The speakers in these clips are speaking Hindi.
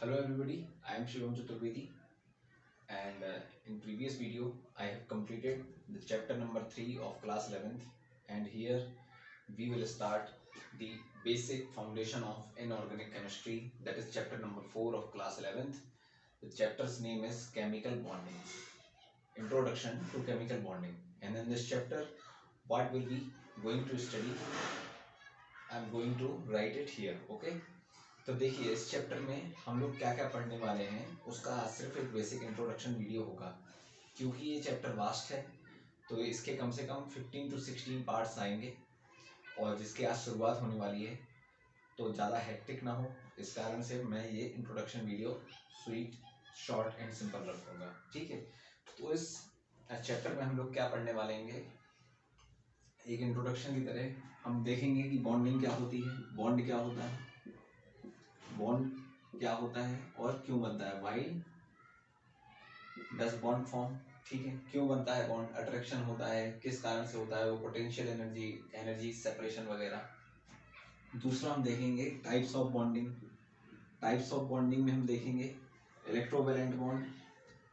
Hello everybody, I am Shivam Chaturvedi and in previous video I have completed the chapter number 3 of class 11th and here we will start the basic foundation of inorganic chemistry, that is chapter number 4 of class 11th. The chapter's name is chemical bonding, introduction to chemical bonding, and in this chapter what will be going to study I am going to write it here. Okay, तो देखिए इस चैप्टर में हम लोग क्या क्या पढ़ने वाले हैं उसका सिर्फ एक बेसिक इंट्रोडक्शन वीडियो होगा। क्योंकि ये चैप्टर वास्ट है तो इसके कम से कम 15 to 16 पार्ट्स आएंगे और जिसकी आज शुरुआत होने वाली है तो ज़्यादा हेक्टिक ना हो, इस कारण से मैं ये introduction video sweet short and simple रखूँगा। ठीक है, तो इस चैप्टर में हम लोग क्या पढ़ने वाले हैं, एक इंट्रोडक्शन की तरह हम देखेंगे कि बॉन्डिंग क्या होती है, बॉन्ड क्या होता है, बॉन्ड क्या होता है और क्यों बनता है, व्हाई डज बॉन्ड फॉर्म। ठीक है, क्यों बनता है बॉन्ड, अट्रैक्शन होता है, किस कारण से होता है, वो पोटेंशियल एनर्जी, एनर्जी सेपरेशन वगैरह। दूसरा हम देखेंगे types of bonding. Types of bonding में हम देखेंगे electrovalent bond,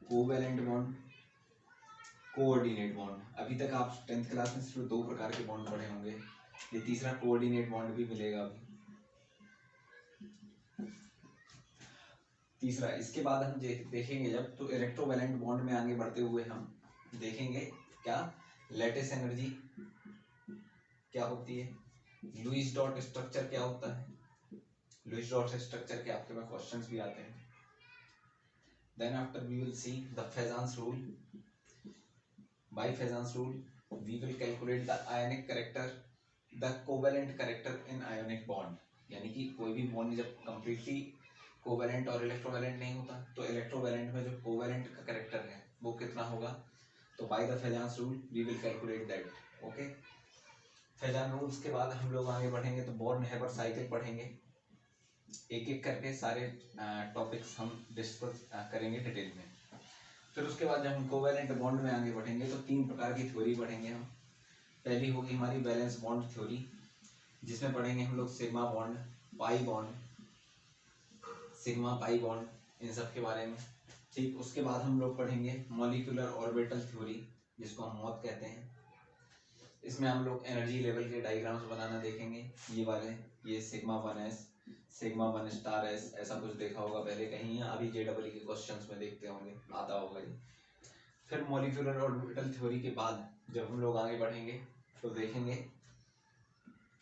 covalent bond, coordinate bond. अभी तक आप 10th क्लास में सिर्फ 2 प्रकार के बॉन्ड पढ़े होंगे, ये तीसरा कोऑर्डिनेट बॉन्ड भी मिलेगा अभी। तीसरा, इसके बाद हम देखेंगे जब तो इलेक्ट्रोवैलेंट बॉन्ड में आगे बढ़ते हुए हम देखेंगे क्या लैटिस एनर्जी क्या होती है, लुईस डॉट स्ट्रक्चर क्या होता है, लुईस डॉट स्ट्रक्चर के आपके पास क्वेश्चंस भी आते हैं। Then after we will see the Fajans rule. By Fajans rule we will calculate the ionic character, the covalent character in ionic bond. यानी कि कोई भी बॉन्ड जब कंप्लीटली कोवैलेंट और इलेक्ट्रोवैलेंट नहीं होता तो इलेक्ट्रोवैलेंट में जो कोवैलेंट का कैरेक्टर है वो कितना होगा, तो by the Fajans rule we will calculate that. Okay, Fajan rules के बाद हम लोग आगे बढ़ेंगे तो बॉर्न हैबर साइकिल पढ़ेंगे, एक एक करके सारे टॉपिक्स हम डिस्कस करेंगे डिटेल में। फिर उसके बाद जब हम कोवैलेंट बॉन्ड में आगे बढ़ेंगे तो 3 प्रकार की थ्योरी पढ़ेंगे हम। पहली होगी हमारी बैलेंस बॉन्ड थ्योरी, जिसमें पढ़ेंगे हम लोग sigma bond, pi bond, sigma pi bond, इन सब के बारे में। ठीक, उसके बाद हम लोग पढ़ेंगे मॉलिक्यूलर ऑर्बिटल थ्योरी, जिसको हम मॉथ कहते हैं। इसमें हम लोग एनर्जी लेवल के डायग्राम्स बनाना देखेंगे, ये वाले, ये sigma 1s, sigma 1 star S, ऐसा कुछ देखा होगा पहले कहीं, अभी JEE के क्वेश्चंस में देखते होंगे, आता होगा ये। फिर मॉलिक्यूलर ऑर्बिटल थ्योरी के बाद जब हम लोग आगे बढ़ेंगे तो देखेंगे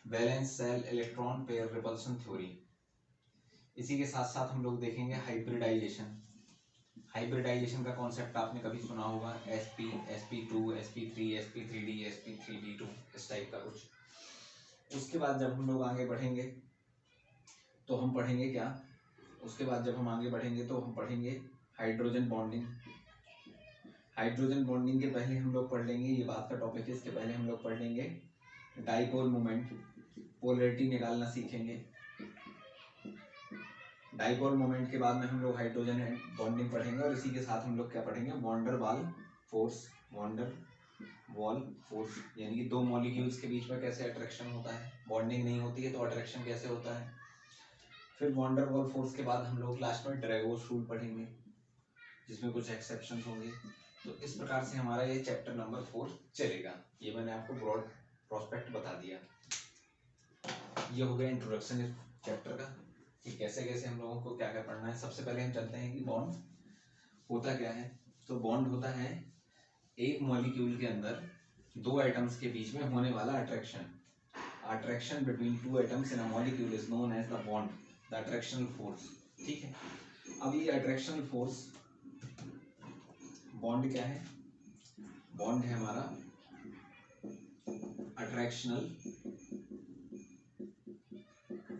valence shell electron pair repulsion theory. इसी के साथ साथ हम लोग देखेंगे हाइब्रिडाइजेशन। हाइब्रिडाइजेशन का कॉन्सेप्ट आपने कभी सुना होगा, sp, sp2, sp3, sp3d, sp3d2, इस टाइप का कुछ। उसके बाद जब हम लोग आगे बढ़ेंगे तो हम पढ़ेंगे क्या, उसके बाद जब हम आगे बढ़ेंगे तो हम पढ़ेंगे हाइड्रोजन बॉन्डिंग। हाइड्रोजन बॉन्डिंग के पहले हम लोग पढ़ लेंगे, ये बात का टॉपिक है, इसके पहले हम लोग पढ़ लेंगे डाइपोल मोमेंट, पोलैरिटी निकालना सीखेंगे। डाइपोल मोमेंट के बाद में हम लोग हाइड्रोजन बॉन्डिंग पढ़ेंगे और इसी के साथ हम लोग क्या पढ़ेंगे, वॉन्डर वाल फोर्स। वॉन्डर वॉल फोर्स यानी कि 2 मॉलिक्यूल्स के बीच में कैसे अट्रैक्शन होता है, बॉन्डिंग नहीं होती है तो अट्रैक्शन कैसे होता है। फिर वॉन्डर वॉल फोर्स के बाद हम लोग लास्ट में ड्रैगोस रूल पढ़ेंगे, जिसमें कुछ एक्सेप्शन होंगे। तो इस प्रकार से हमारा ये चैप्टर नंबर 4 चलेगा। ये मैंने आपको ब्रॉड प्रोस्पेक्ट बता दिया। ये हो गया इंट्रोडक्शन इस चैप्टर का कि कैसे कैसे हम लोगों को क्या क्या पढ़ना है। सबसे पहले हम चलते हैं कि बॉन्ड होता क्या है। तो बॉन्ड होता है एक मॉलिक्यूल के अंदर 2 एटम्स के बीच में होने वाला attraction. Attraction between 2 atoms in a molecule is known as the bond, the attractional force. ठीक है, अब ये अट्रैक्शनल फोर्स, बॉन्ड क्या है, बॉन्ड है हमारा अट्रैक्शनल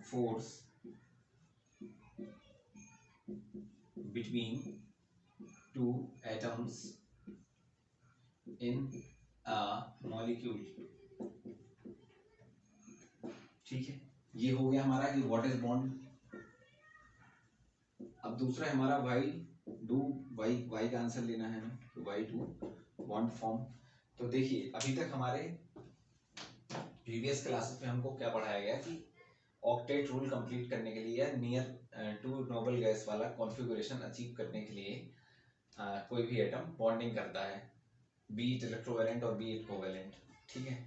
force between 2 atoms in a molecule। ठीक है, ये हो गया हमारा कि व्हाट इज बॉन्ड। अब दूसरा है हमारा वाई डू, वाई का आंसर लेना है हमें, तो वाई डू बॉन्ड फॉर्म। तो देखिए अभी तक हमारे प्रीवियस क्लासेस में हमको क्या पढ़ाया गया कि ऑक्टेट रूल कंप्लीट करने के लिए, नियर टू नोबल गैस वाला कॉन्फ़िगरेशन अचीव करने के लिए कोई भी एटम बॉन्डिंग करता है, बी इट इलेक्ट्रोवैलेंट और बी इट कोवैलेंट, ठीक है।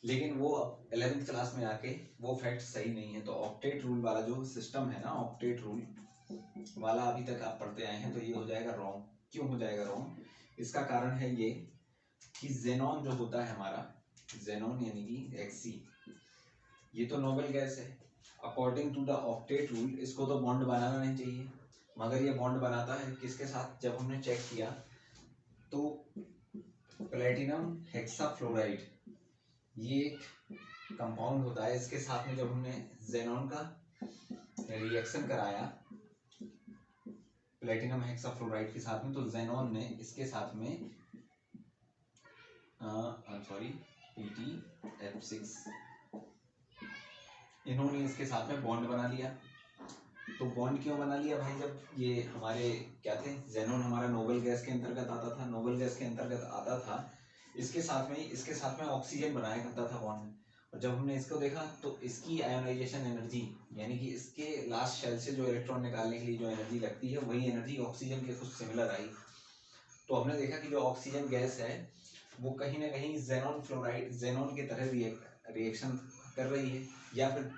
लेकिन वो अब 11th क्लास में आके वो फैक्ट सही नहीं है। तो ऑक्टेट रूल वाला जो सिस्टम है ना, ऑक्टेट रूल वाला अभी तक आप पढ़ते आए हैं, तो ये हो जाएगा रॉन्ग। क्यों हो जाएगा रॉन्ग? इसका कारण है ये कि जेनॉन जो होता है हमारा, जेनॉन यानी कि Xc, ये तो नोबल गैस है। According to the octet rule इसको तो बॉन्ड बनाना नहीं चाहिए, मगर ये बॉन्ड बनाता है। किसके साथ? जब हमने चेक किया तो प्लेटिनम हेक्साफ्लोराइड, ये एक कंपाउंड होता है, इसके साथ में जब हमने जेनॉन का रिएक्शन कराया प्लेटिनम हेक्साफ्लोराइड के साथ में, तो जेनॉन ने इसके साथ में PtF6, इन्होंने इसके साथ में बॉन्ड बना लिया। तो बॉन्ड क्यों बना लिया भाई? जब ये हमारे क्या थे, जेनॉन हमारा नोबल गैस के अंतर्गत आता था, नोबल गैस के अंतर्गत आता था, इसके साथ में ऑक्सीजन बनाया करता था बॉन्ड। और जब हमने इसको देखा तो इसकी आयोनाइजेशन एनर्जी, यानी कि इसके लास्ट शेल से जो इलेक्ट्रॉन निकालने के लिए जो एनर्जी लगती है, वही एनर्जी ऑक्सीजन के कुछ सिमिलर आई। तो हमने देखा कि जो ऑक्सीजन गैस है वो कहीं ना कहीं जेनॉन की तरह रिएक्शन कर रही है। या फिर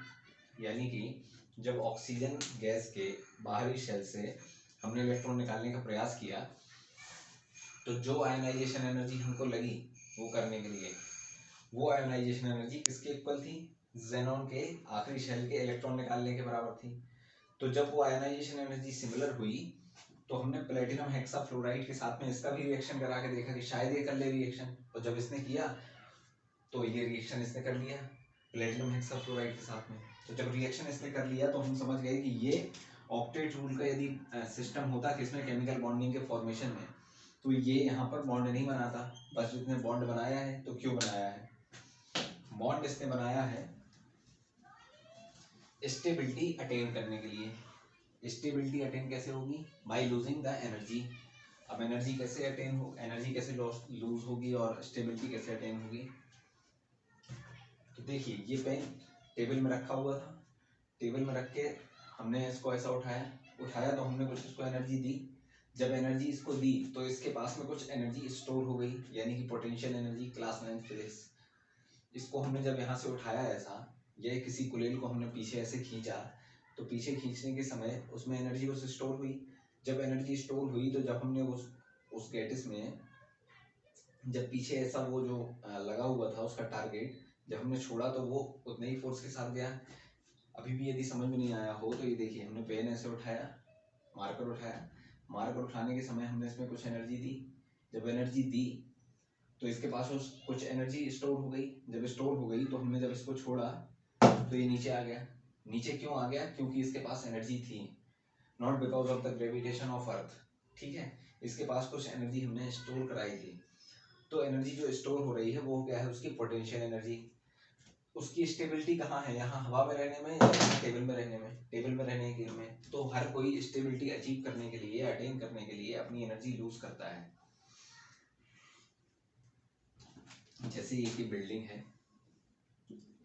यानी कि जब ऑक्सीजन गैस के बाहरी शेल से हमने इलेक्ट्रॉन निकालने का प्रयास किया, तो जो आयनाइजेशन एनर्जी हमको लगी वो करने के लिए, वो आयनाइजेशन एनर्जी किसके इक्वल थी? जेनॉन के आखिरी शेल के इलेक्ट्रॉन निकालने के बराबर थी। तो जब वो आयनाइजेशन एनर्जी सिमिलर हुई, तो हमने प्लेटिनम हेक्साफ्लोराइड के साथ में इसका भी रिएक्शन करा के देखा कि शायद ये कर ले रिएक्शन। तो जब इसने किया तो ये रिएक्शन इसने कर लिया प्लेटिनम हेक्साफ्लोराइड के साथ में। तो जब रिएक्शन इसने कर लिया तो हम समझ गए कि ये ऑक्टेट रूल का यदि सिस्टम होता किसमें, केमिकल बॉन्डिंग के फॉर्मेशन में, तो ये यहाँ पर बॉन्ड नहीं बनाता। बस इसने बॉन्ड बनाया है। तो क्यों बनाया है? बॉन्ड इसने बनाया है स्टेबिलिटी अटेन करने के लिए। स्टेबिलिटी अटेन कैसे होगी? By losing the energy. अब एनर्जी कैसे अटेन हो, एनर्जी कैसे लूज होगी और स्टेबिलिटी कैसे अटेन होगी? तो देखिए, ये पेन टेबल में रखा हुआ था, टेबल में रख के हमने इसको ऐसा उठाया तो हमने कुछ इसको एनर्जी दी। जब एनर्जी इसको दी तो इसके पास में कुछ एनर्जी स्टोर हो गई, यानी कि पोटेंशियल एनर्जी, क्लास 9 फिजिक्स। इसको हमने जब यहाँ से उठाया ऐसा, या किसी कुलेल को हमने पीछे ऐसे खींचा, तो पीछे खींचने के समय उसमें एनर्जी कुछ स्टोर हुई। जब एनर्जी स्टोर हुई तो जब हमने उस गैटिस में जब पीछे ऐसा वो जो लगा हुआ था उसका टारगेट, जब हमने छोड़ा तो वो उतने ही फोर्स के साथ गया। अभी भी यदि समझ में नहीं आया हो तो ये देखिए, हमने पेन ऐसे उठाया, मार्कर उठाने के समय हमने इसमें कुछ एनर्जी दी। जब एनर्जी दी तो इसके पास कुछ एनर्जी स्टोर हो गई। जब स्टोर हो गई तो हमने जब इसको छोड़ा तो ये नीचे आ गया। नीचे क्यों आ गया? क्योंकि इसके पास एनर्जी थी, not because of the gravitation of earth, ठीक है। इसके पास कुछ एनर्जी हमने स्टोर कराई थी। तो एनर्जी जो स्टोर हो रही है वो क्या है? उसकी पोटेंशियल एनर्जी। उसकी स्टेबिलिटी कहाँ है? यहाँ हवा में रहने में या टेबल में रहने में? टेबल में रहने के में। तो हर कोई स्टेबिलिटी अचीव करने के लिए, अटेन करने के लिए अपनी एनर्जी लूज करता है। जैसे ये की बिल्डिंग है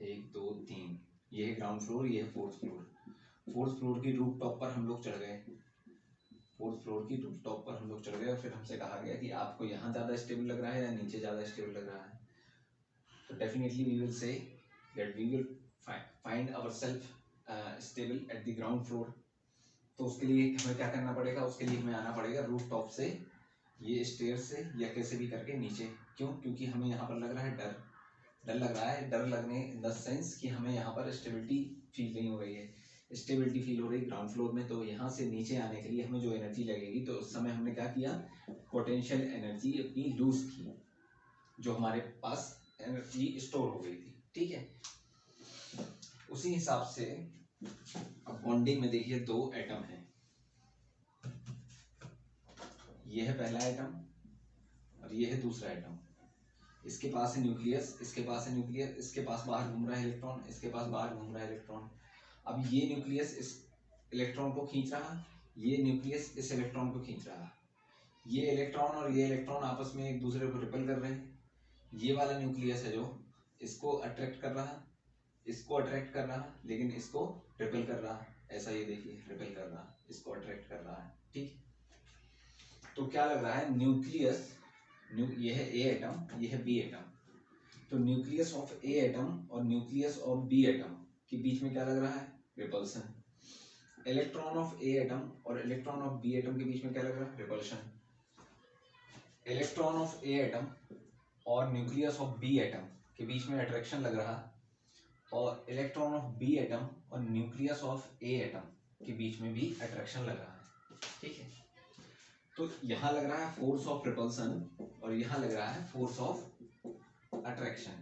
1 2 3, ये है ग्राउंड फ्लोर, ये है फोर्थ फ्लोर। फोर्थ फ्लोर की रूफ टॉप पर हम लोग चढ़ गए, फोर्थ फ्लोर की रूफ टॉप पर हम लोग चढ़ गए और फिर हमसे कहा गया कि आपको यहाँ ज़्यादा स्टेबल लग रहा है या नीचे ज़्यादा स्टेबल लग रहा है। तो definitely we will say that we will find ourselves stable at the ground floor। तो उसके लिए हमें क्या करना पड़ेगा? उसके लिए हमें आना पड़ेगा रूफ टॉप से, ये स्टेयर से या कैसे भी करके नीचे। क्यों? क्योंकि हमें यहाँ पर लग रहा है डर लग रहा है। डर लगने इन द सेंस कि हमें यहाँ पर स्टेबिलिटी फील नहीं हो रही है, स्टेबिलिटी फील हो रही ग्राउंड फ्लोर में। तो यहाँ से नीचे आने के लिए हमें जो एनर्जी लगेगी, तो उस समय हमने क्या किया? पोटेंशियल एनर्जी अपनी लूज की, जो हमारे पास एनर्जी स्टोर हो गई थी, ठीक है। उसी हिसाब से अब बॉन्डिंग में देखिए 2 एटम हैं, ये है पहला एटम और ये है दूसरा एटम। इसके पास है न्यूक्लियस, इसके पास है न्यूक्लियस, इसके पास बाहर घूम रहा है इलेक्ट्रॉन, इसके पास बाहर घूम रहा है इलेक्ट्रॉन। अब ये न्यूक्लियस इस इलेक्ट्रॉन को खींच रहा, ये न्यूक्लियस इस इलेक्ट्रॉन को खींच रहा। ये इलेक्ट्रॉन और ये इलेक्ट्रॉन आपस में एक दूसरे को रिपेल कर रहे हैं। ये वाला न्यूक्लियस है जो इसको अट्रैक्ट कर रहा, इसको अट्रैक्ट कर रहा, लेकिन इसको रिपेल कर रहा। ऐसा ये देखिए, रिपेल कर रहा, इसको अट्रैक्ट कर रहा है। ठीक, तो क्या लग रहा है, न्यूक्लियस, ये है ए एटम, ये है बी एटम, तो न्यूक्लियस ऑफ ए एटम और न्यूक्लियस ऑफ बी एटम के बीच में क्या लग रहा है, repulsion. Electron of A atom और इलेक्ट्रॉन ऑफ बी एटम के बीच में क्या लग रहा है, repulsion. Electron of A atom और न्यूक्लियस ऑफ बी एटम के बीच में अट्रैक्शन लग रहा, और इलेक्ट्रॉन ऑफ बी एटम और न्यूक्लियस ऑफ ए एटम के बीच में भी अट्रैक्शन लग रहा है। ठीक है, तो यहां लग रहा है फोर्स ऑफ रिपल्सन और यहां लग रहा है फोर्स ऑफ अट्रैक्शन।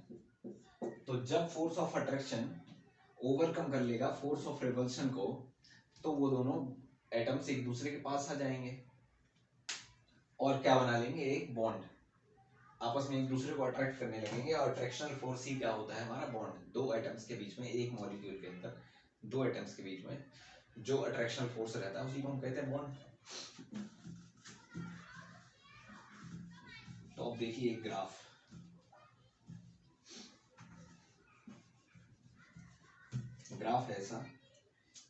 तो जब फोर्स ऑफ अट्रैक्शन ओवरकम कर लेगा फोर्स ऑफ रिपल्शन को, तो वो दोनों एटम्स एक दूसरे के पास आ जाएंगे और क्या बना लेंगे, एक बॉन्ड, आपस में एक दूसरे को अट्रैक्ट करने लगेंगे। और अट्रैक्शनल फोर्स ही क्या होता है, हमारा बॉन्ड। दो एटम्स के बीच में, एक मॉलिक्यूल के अंदर दो एटम्स के बीच में जो अट्रैक्शनल फोर्स रहता है उसी को हम कहते हैं बॉन्ड। तो अब देखिए एक ग्राफ, ग्राफ है ऐसा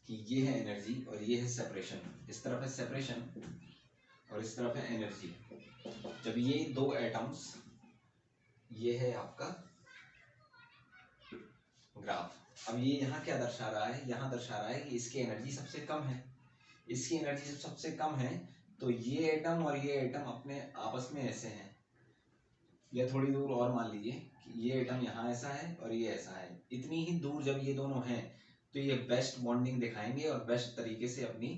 कि ये है एनर्जी और ये है सेपरेशन। इस तरफ है सेपरेशन और इस तरफ है एनर्जी। जब ये दो एटम्स, ये है आपका ग्राफ। अब ये यहाँ क्या दर्शा रहा है, यहाँ दर्शा रहा है कि इसकी एनर्जी सबसे कम है। इसकी एनर्जी जब सबसे कम है तो ये एटम और ये एटम अपने आपस में ऐसे हैं, या थोड़ी दूर और मान लीजिए कि ये एटम यहाँ ऐसा है और ये ऐसा है। इतनी ही दूर जब ये दोनों हैं तो ये बेस्ट बॉन्डिंग दिखाएंगे और बेस्ट तरीके से अपनी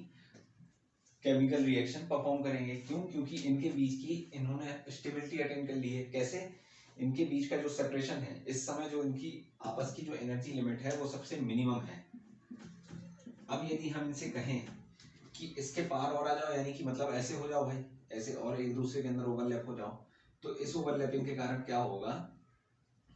केमिकल रिएक्शन परफॉर्म करेंगे। क्यों? क्योंकि इनके बीच की इन्होंने स्टेबिलिटी अटेन कर ली है। कैसे? इनके बीच का जो सेपरेशन है, इस समय जो इनकी आपस की जो एनर्जी लिमिट है वो सबसे मिनिमम है। अब यदि हम इनसे कहें कि इसके पार और आ जाओ, यानी कि मतलब ऐसे हो जाओ भाई, ऐसे और एक दूसरे के अंदर ओवरलैप हो जाओ, तो इस ओवरलैपिंग के कारण क्या होगा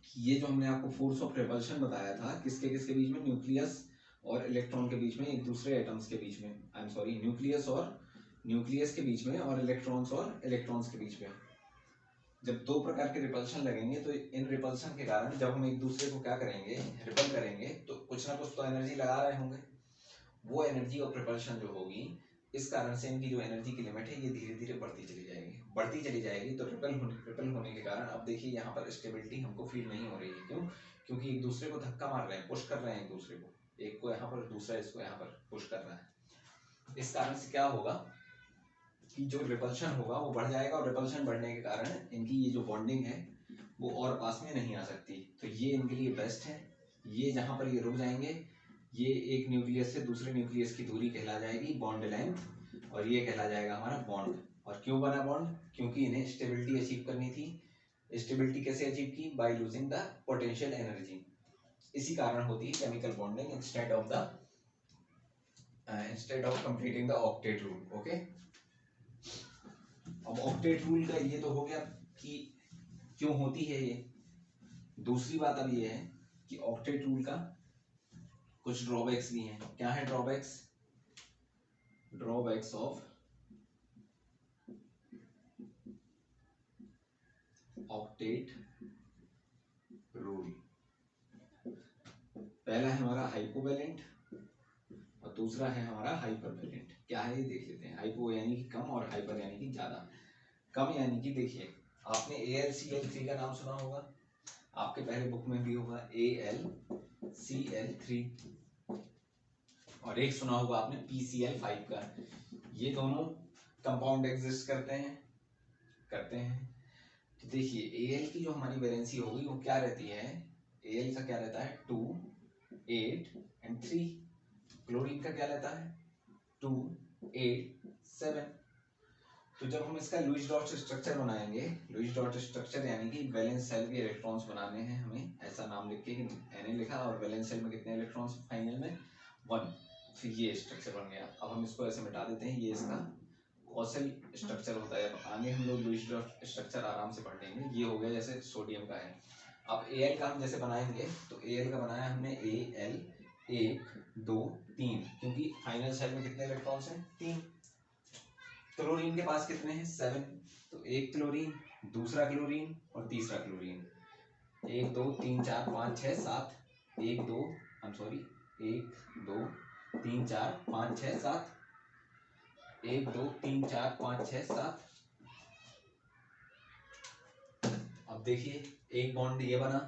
कि ये जो हमने आपको फोर्स ऑफ रिपल्शन बताया था, किसके किसके बीच में, न्यूक्लियस और इलेक्ट्रॉन के बीच में, एक दूसरे एटम्स के बीच में, आई एम सॉरी, न्यूक्लियस और न्यूक्लियस के बीच में और इलेक्ट्रॉन्स और इलेक्ट्रॉन्स के बीच में, जब दो प्रकार के रिपल्शन लगेंगे तो इन रिपल्शन के कारण जब हम एक दूसरे को क्या करेंगे, रिपल करेंगे, तो कुछ ना कुछ तो एनर्जी लगा रहे होंगे। वो एनर्जी ऑफ रिपल्शन जो होगी, इस कारण से इनकी जो एनर्जी की लिमिट है ये धीरे धीरे बढ़ती चली जाएगी। तो रिपल होने के कारण अब देखिए यहाँ पर स्टेबिलिटी हमको फील नहीं हो रही है। क्यों? क्योंकि एक दूसरे को धक्का मार रहे हैं, पुश कर रहे हैं एक दूसरे को, एक को यहाँ पर, दूसरा इसको यहाँ पर पुश कर रहा है। इस कारण से क्या होगा कि जो रिपल्शन होगा वो बढ़ जाएगा, और रिपल्शन बढ़ने के कारण इनकी ये जो बॉन्डिंग है वो और पास में नहीं आ सकती। तो ये इनके लिए बेस्ट है। ये जहाँ पर ये रुक जाएंगे, ये एक न्यूक्लियस से दूसरे न्यूक्लियस की दूरी कहला जाएगी बॉन्ड लेंथ, और ये कहला जाएगा हमारा बॉन्ड। और क्यों बना बॉन्ड? क्योंकि इन्हें स्टेबिलिटी अचीव करनी थी। स्टेबिलिटी कैसे अचीव की? By losing the potential energy. इसी कारण होती है chemical bonding instead of completing the octet rule. Okay, अब ऑक्टेट रूल का ये तो हो गया कि क्यों होती है ये। दूसरी बात अब ये है कि ऑक्टेट रूल का कुछ ड्रॉबैक्स भी हैं। क्या है drawbacks? Drawbacks of octet rule. पहला है हमारा हाइपोवैलेंट और दूसरा है हमारा हाइपरवैलेंट। क्या है ये देख लेते हैं। हाइपो यानी कि कम और हाइपर यानी कि ज्यादा। कम यानी कि देखिए, आपने AlCl3 का नाम सुना होगा, आपके पहले बुक में भी होगा AlCl3, और एक सुना होगा आपने PCl5 का। ये दोनों कंपाउंड एग्जिस्ट करते हैं। तो देखिए Al की जो हमारी वैलेंसी होगी वो क्या रहती है, Al का क्या रहता है 2, 8 एंड 3। क्लोरीन का क्या रहता है 2, 8, 7। तो जब हम इसका लुईस डॉट स्ट्रक्चर बनाएंगे, लुईस डॉट स्ट्रक्चर यानी कि वैलेंस सेल के इलेक्ट्रॉन्स बनाने हैं हमें, ऐसा नाम लिख के Na लिखा और वैलेंस सेल में कितने इलेक्ट्रॉन्स फाइनल में 1, फिर ये स्ट्रक्चर बन गया। अब हम इसको ऐसे मिटा देते हैं, ये इसका कॉसेल स्ट्रक्चर होता है। अब आगे हम लोग लुईस डॉट स्ट्रक्चर आराम से पढ़ लेंगे। ये हो गया जैसे सोडियम का है। अब Al का हम जैसे बनाएंगे, तो Al का बनाया हमने Al 1, 2, 3, क्योंकि फाइनल सेल में कितने इलेक्ट्रॉन्स हैं 3। क्लोरीन के पास कितने हैं 7, तो एक क्लोरीन, दूसरा क्लोरीन और तीसरा क्लोरीन, 1, 2, 3, 4, 5, 6, 7, 1 2 1 2 3 4 5 6 7, 1 2 3 4 5 6 7। अब देखिए एक बॉन्ड ये बना,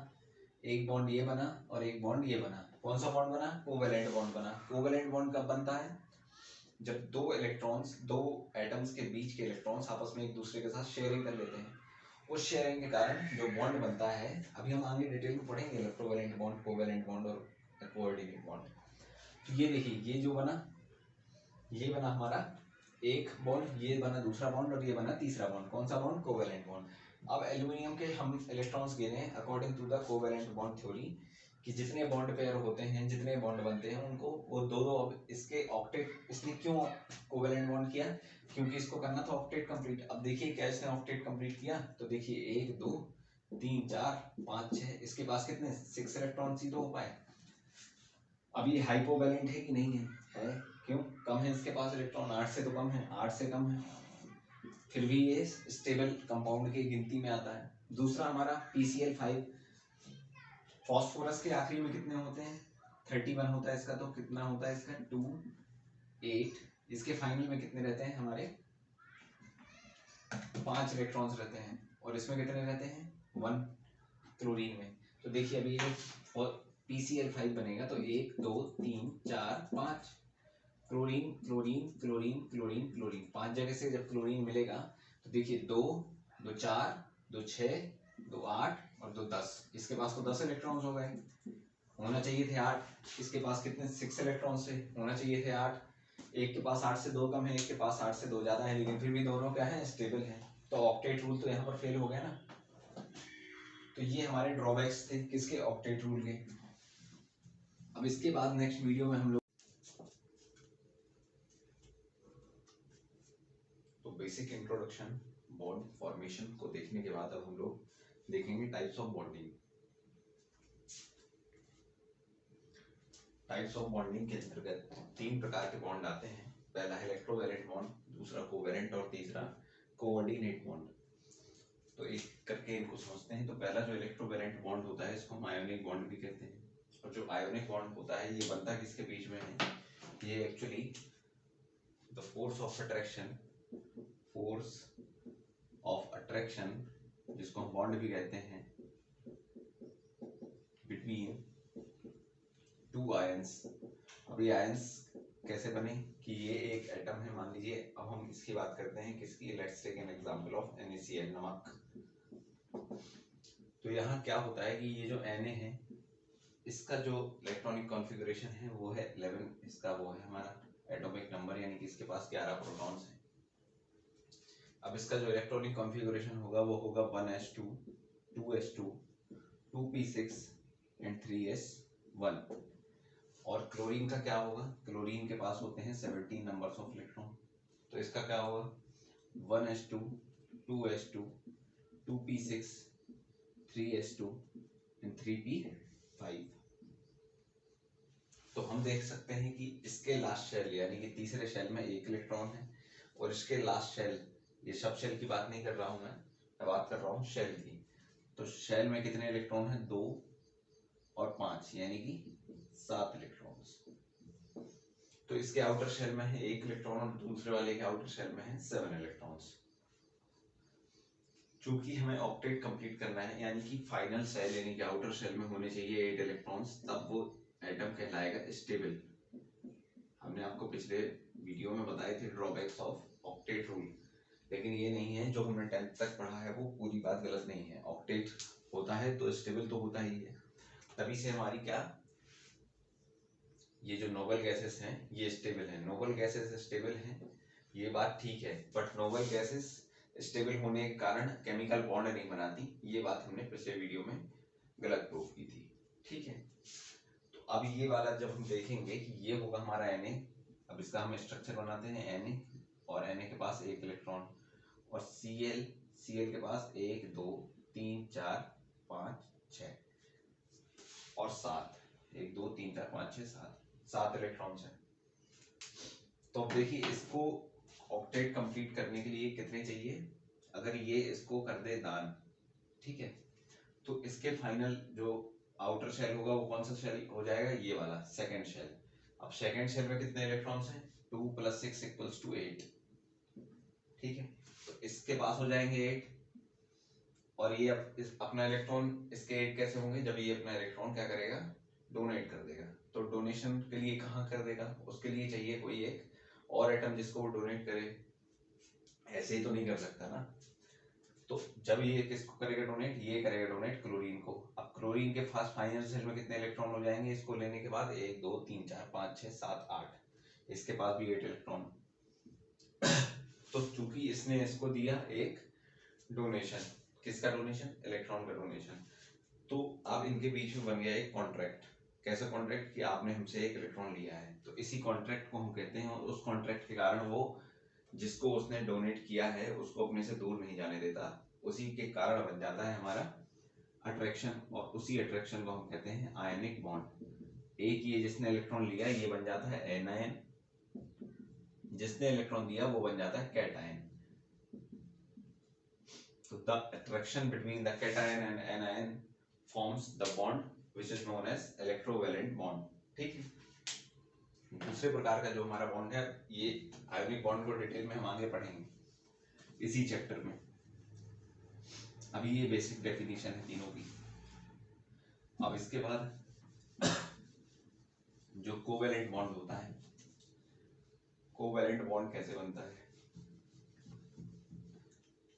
एक बॉन्ड ये बना और एक बॉन्ड ये बना। कौन सा बॉन्ड बना? कोवेलेंट बॉन्ड बना। कोवेलेंट बॉन्ड कब बनता है? जब दो इलेक्ट्रॉन्स, दो एटम्स के बीच के इलेक्ट्रॉन्स आपस में एक दूसरे के साथ शेयरिंग कर लेते हैं। उस शेयरिंग के कारण जो बॉन्ड बनता है, अभी हम आगे डिटेल में पढ़ेंगे इलेक्ट्रोवेलेंट बॉन्ड, कोवेलेंट बॉन्ड और कोऑर्डिनेट बॉन्ड। तो ये देखिए ये जो बना, ये बना हमारा एक बॉन्ड, ये बना दूसरा बॉन्ड और ये बना तीसरा बॉन्ड। कौन सा बॉन्ड? Covalent bond. अब एल्यूमिनियम के हम इलेक्ट्रॉन्स गिने according to the covalent bond theory कि जितने बॉन्ड पेयर होते हैं, जितने बॉन्ड बनते हैं उनको वो दो दो, अब इसके ऑक्टेट, इसने क्यों कोवेलेंट बॉन्ड किया? क्योंकि इसको करना था ऑक्टेट कंप्लीट। अब देखिए क्या इसने ऑक्टेट कंप्लीट किया, तो देखिए 1 2 3 4 5 6, इसके पास कितने 6 इलेक्ट्रॉन्स ही तो हो पाए। अब ये हाइपोवैलेंट है कि नहीं है? है। क्यों? कम है इसके पास इलेक्ट्रॉन, 8 से तो कम है, 8 से कम है, फिर भी ये स्टेबल कंपाउंड की गिनती में आता है। दूसरा हमारा PCl5, फॉस्फोरस के आखिरी में कितने होते हैं? 31 होता है इसका, तो कितना होता है इसका? 2 8। इसके फाइनल में कितने रहते हैं हमारे? 5 इलेक्ट्रॉन्स रहते हैं। और इसमें कितने रहते हैं? 1 क्लोरीन में। तो देखिए अभी ये PCl5 बनेगा तो 1 2 3 4 5 chlorine chlorine chlorine chlorine chlorine, 5 जगह से जब क्लोरीन मिलेगा तो देखिए 2 2 4 2 6 2 8 और 2 10, इसके पास तो 10 इलेक्ट्रॉन्स हो गए। होना चाहिए थे 8, इसके पास कितने? 6 इलेक्ट्रॉन्स थे, होना चाहिए थे 8। एक के पास 8 से 2 कम है, एक के पास 8 से 2 ज्यादा है, लेकिन फिर भी दोनों क्या है? स्टेबल है। तो ऑक्टेट रूल तो यहाँ पर फेल हो गया ना। तो ये हमारे ड्रॉबैक्स थे किसके? ऑक्टेट रूल के। अब इसके बाद नेक्स्ट वीडियो में हम लोग तो बेसिक इंट्रोडक्शन बॉन्ड फॉर्मेशन को देखने के बाद अब हम लोग देखेंगे types of bonding. Types of bonding के अंतर्गत 3 प्रकार के बॉन्ड आते हैं। पहला है इलेक्ट्रोवैलेंट बॉन्ड, दूसरा कोवैलेंट और तीसरा कोऑर्डिनेट बॉन्ड। तो एक करके इनको समझते हैं। तो पहला जो इलेक्ट्रोवैलेंट बॉन्ड होता है इसको हम आयोनिक बॉन्ड भी कहते हैं। और जो आयोनिक बॉन्ड होता है ये बनता किसके बीच में है? ये actually the force of attraction, force of attraction जिसको हम बॉन्ड भी कहते हैं, बिटवीन 2 आयंस। अब ये आयंस कैसे बने कि ये एक एटम है मान लीजिए। अब हम इसकी बात करते हैं किसकी? Let's take an example of NaCl, नमक। तो यहाँ क्या होता है कि ये जो Na है इसका जो इलेक्ट्रॉनिक कॉन्फ़िगरेशन है वो है 11, इसका वो है हमारा एटॉमिक नंबर, यानी कि इसके पास 11 प्रोटॉन्स हैं। अब इसका जो इलेक्ट्रॉनिक कॉन्फ़िगरेशन होगा वो होगा 1s2 2s2 2p6 and 3s1। और क्लोरीन का क्या होगा? क्लोरीन के पास होते हैं 17 नंबर्स ऑफ इलेक्ट्रॉन। तो इसका क्या होगा? 1s2 2s2 2p6 3s2 and 3p5। तो हम देख सकते हैं कि इसके लास्ट शेल यानी कि तीसरे शेल में 1 इलेक्ट्रॉन है, और इसके लास्ट शेल, ये सब शेल की बात नहीं कर रहा हूं मैं बात कर रहा हूँ शेल की। तो शेल में कितने इलेक्ट्रॉन है? 2 और 5 यानी कि 7 इलेक्ट्रॉन्स। तो इसके आउटर शेल में है 1 इलेक्ट्रॉन और दूसरे वाले के आउटर शेल में है 7 इलेक्ट्रॉन्स। चूंकि हमें ऑक्टेट कंप्लीट करना है यानी कि फाइनल शेल यानी कि आउटर शेल में होने चाहिए 8 इलेक्ट्रॉन्स, तब वो एटम कहलाएगा स्टेबल। हमने आपको पिछले वीडियो में बताए थे ड्रॉबैक्स ऑफ ऑक्टेट रूल, लेकिन ये नहीं है जो हमने 10th तक पढ़ा है वो पूरी बात गलत नहीं है। ऑक्टेट होता है तो स्टेबल तो होता ही है, तभी से हमारी क्या, ये जो नोबल गैसेस हैं ये स्टेबल हैं। नोबल गैसेस स्टेबल हैं ये बात ठीक है, बट नोबल गैसेस स्टेबल होने के कारण केमिकल बॉन्ड नहीं बनाती, ये बात हमने पिछले वीडियो में गलत प्रूफ की थी। ठीक है, तो अब ये वाला जब हम देखेंगे कि ये होगा हमारा Na। अब इसका हम स्ट्रक्चर बनाते हैं Na, और Na के पास 1 इलेक्ट्रॉन, और Cl के पास 1 2 3 4 5 6 और 7, 1 2 3 4 5 6 7 इलेक्ट्रॉन्स हैं। तो अब देखिए इसको ऑक्टेट कंप्लीट करने के लिए कितने चाहिए? अगर ये इसको कर दे दान, ठीक है, तो इसके फाइनल जो आउटर शेल होगा वो कौन सा शेल हो जाएगा, ये वाला सेकंड शेल। अब सेकंड शेल में कितने इलेक्ट्रॉन्स हैं, 2 + 6 = 8, ठीक है। तो इसके पास हो जाएंगे 8, और ये अपना इलेक्ट्रॉन इसके 8 कैसे होंगे, जब ये अपना इलेक्ट्रॉन क्या करेगा, डोनेट कर देगा। तो डोनेशन के लिए कहाँ कर देगा, उसके लिए चाहिए कोई एक और एटम जिसको वो डोनेट करे, ऐसे ही तो नहीं कर सकता ना। तो जब ये किसको करेगा डोनेट, ये करेगा डोनेट क्लोरीन को। अब क्लोरीन के पास फाइनल शेल में कितने इलेक्ट्रॉन हो जाएंगे इसको लेने के बाद, 1 2 3 4 5 6 7 8, इसके पास भी 8 इलेक्ट्रॉन। तो चूंकि इसने इसको दिया एक डोनेशन, किसका डोनेशन, इलेक्ट्रॉन का डोनेशन, तो अब इनके बीच में बन गया एक कॉन्ट्रैक्ट। कैसा कॉन्ट्रैक्ट, कि आपने हमसे एक इलेक्ट्रॉन लिया है, तो इसी कॉन्ट्रैक्ट को हम कहते हैं, और उस कॉन्ट्रैक्ट के कारण वो जिसको उसने डोनेट किया है उसको अपने से दूर नहीं जाने देता, उसी के कारण बन जाता है हमारा अट्रैक्शन, और उसी अट्रैक्शन को हम कहते हैं आयनिक बॉन्ड। एक ये जिसने इलेक्ट्रॉन लिया ये बन जाता है एनायन, जिसने इलेक्ट्रॉन दिया वो बन जाता है cation. So the attraction between the cation and anion forms the bond which is known as electrovalent bond, ठीक है। दूसरे प्रकार का जो हमारा बॉन्ड है, ये आयोनिक बॉन्ड को डिटेल में हम आगे पढ़ेंगे इसी चैप्टर में। अभी ये बेसिक डेफिनेशन है तीनों की। अब इसके बाद जो कोवेलेंट बॉन्ड होता है, कोवेलेंट बॉन्ड कैसे बनता है,